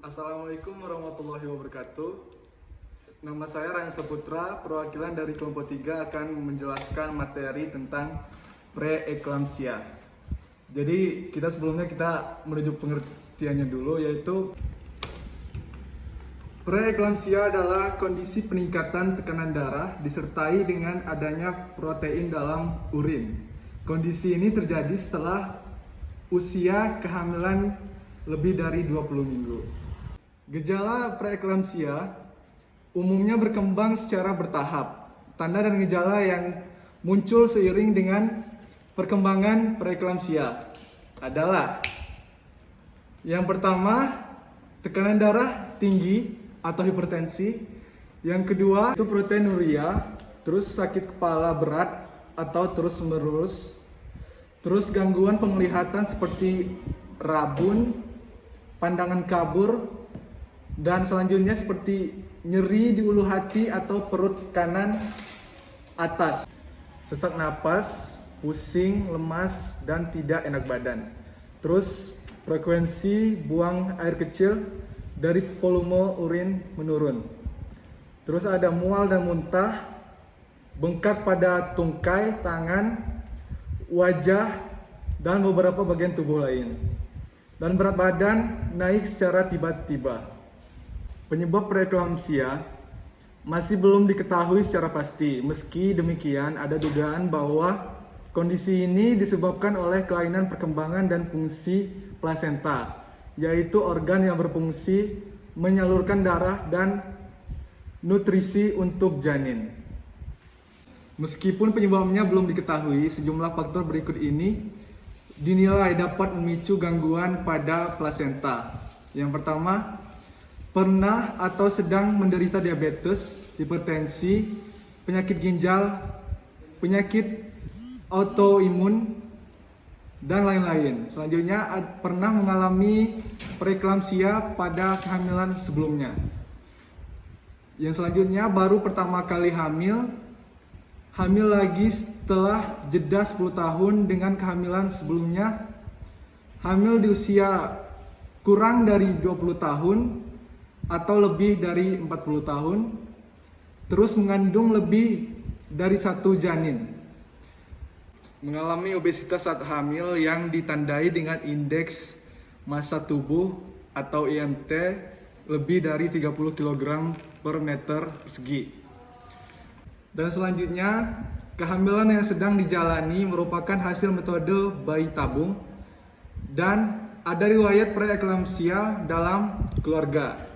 Assalamualaikum warahmatullahi wabarakatuh. Nama saya Ryan Saputra, perwakilan dari kelompok 3 akan menjelaskan materi tentang preeklamsia. Jadi sebelumnya kita menuju pengertiannya dulu, yaitu preeklamsia adalah kondisi peningkatan tekanan darah disertai dengan adanya protein dalam urin. Kondisi ini terjadi setelah usia kehamilan lebih dari 20 minggu. Gejala preeklamsia umumnya berkembang secara bertahap. Tanda dan gejala yang muncul seiring dengan perkembangan preeklamsia adalah: yang pertama, tekanan darah tinggi atau hipertensi. Yang kedua, itu proteinuria, terus sakit kepala berat atau terus-menerus. Terus gangguan penglihatan seperti rabun, pandangan kabur, dan selanjutnya seperti nyeri di ulu hati atau perut kanan atas, sesak napas, pusing, lemas, dan tidak enak badan. Terus frekuensi buang air kecil dari volume urin menurun. Terus ada mual dan muntah, bengkak pada tungkai, tangan, wajah, dan beberapa bagian tubuh lain. Dan berat badan naik secara tiba-tiba. Penyebab preeklamsia masih belum diketahui secara pasti. Meski demikian, ada dugaan bahwa kondisi ini disebabkan oleh kelainan perkembangan dan fungsi plasenta, yaitu organ yang berfungsi menyalurkan darah dan nutrisi untuk janin. Meskipun penyebabnya belum diketahui, sejumlah faktor berikut ini dinilai dapat memicu gangguan pada plasenta. Yang pertama, pernah atau sedang menderita diabetes, hipertensi, penyakit ginjal, penyakit autoimun, dan lain-lain. Selanjutnya, pernah mengalami preeklamsia pada kehamilan sebelumnya. Yang selanjutnya, baru pertama kali hamil lagi setelah jeda 10 tahun dengan kehamilan sebelumnya, hamil di usia kurang dari 20 tahun atau lebih dari 40 tahun, terus mengandung lebih dari 1 janin, mengalami obesitas saat hamil yang ditandai dengan indeks massa tubuh atau IMT lebih dari 30 kg per meter persegi. Dan selanjutnya, kehamilan yang sedang dijalani merupakan hasil metode bayi tabung dan ada riwayat preeklamsia dalam keluarga.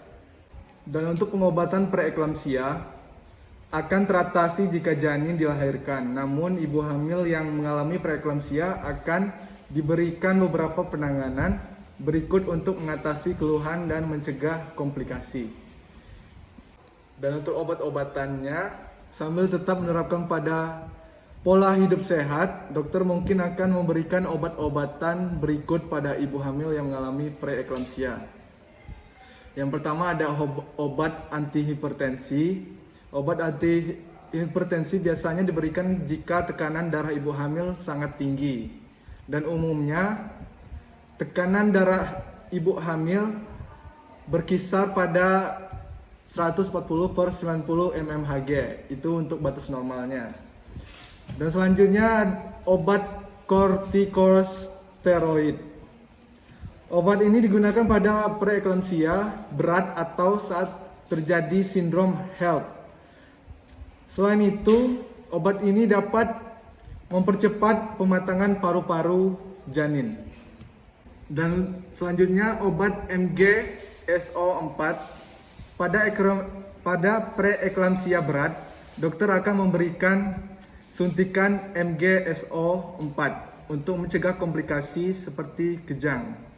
Dan untuk pengobatan preeklamsia akan teratasi jika janin dilahirkan. Namun ibu hamil yang mengalami preeklamsia akan diberikan beberapa penanganan berikut untuk mengatasi keluhan dan mencegah komplikasi. Dan untuk obat-obatannya, sambil tetap menerapkan pada pola hidup sehat, dokter mungkin akan memberikan obat-obatan berikut pada ibu hamil yang mengalami preeklamsia. Yang pertama ada obat antihipertensi. Obat antihipertensi biasanya diberikan jika tekanan darah ibu hamil sangat tinggi. Dan umumnya tekanan darah ibu hamil berkisar pada 140/90 mmHg, itu untuk batas normalnya. Dan selanjutnya obat kortikosteroid. Obat ini digunakan pada preeklamsia berat atau saat terjadi sindrom HELLP. Selain itu, obat ini dapat mempercepat pematangan paru-paru janin. Dan selanjutnya obat MgSO4. Pada preeklamsia berat, dokter akan memberikan suntikan MgSO4 untuk mencegah komplikasi seperti kejang.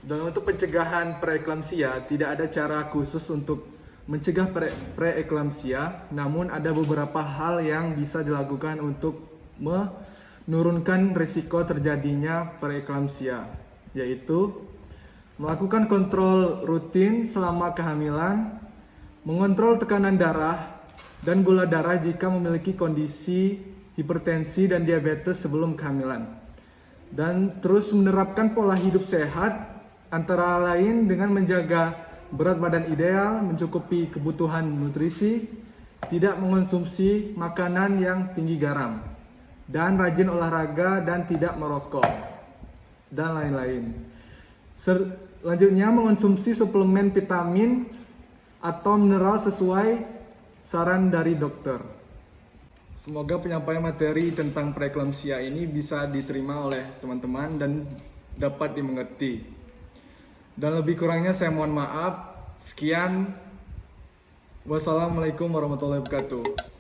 Dan untuk pencegahan preeklamsia, tidak ada cara khusus untuk mencegah preeklamsia, namun ada beberapa hal yang bisa dilakukan untuk menurunkan risiko terjadinya preeklamsia, yaitu melakukan kontrol rutin selama kehamilan, mengontrol tekanan darah dan gula darah jika memiliki kondisi hipertensi dan diabetes sebelum kehamilan. Dan terus menerapkan pola hidup sehat, antara lain dengan menjaga berat badan ideal, mencukupi kebutuhan nutrisi, tidak mengonsumsi makanan yang tinggi garam, dan rajin olahraga dan tidak merokok, dan lain-lain. Selanjutnya, mengonsumsi suplemen vitamin atau mineral sesuai saran dari dokter. Semoga penyampaian materi tentang preeklamsia ini bisa diterima oleh teman-teman dan dapat dimengerti. Dan lebih kurangnya saya mohon maaf. Sekian. Wassalamualaikum warahmatullahi wabarakatuh.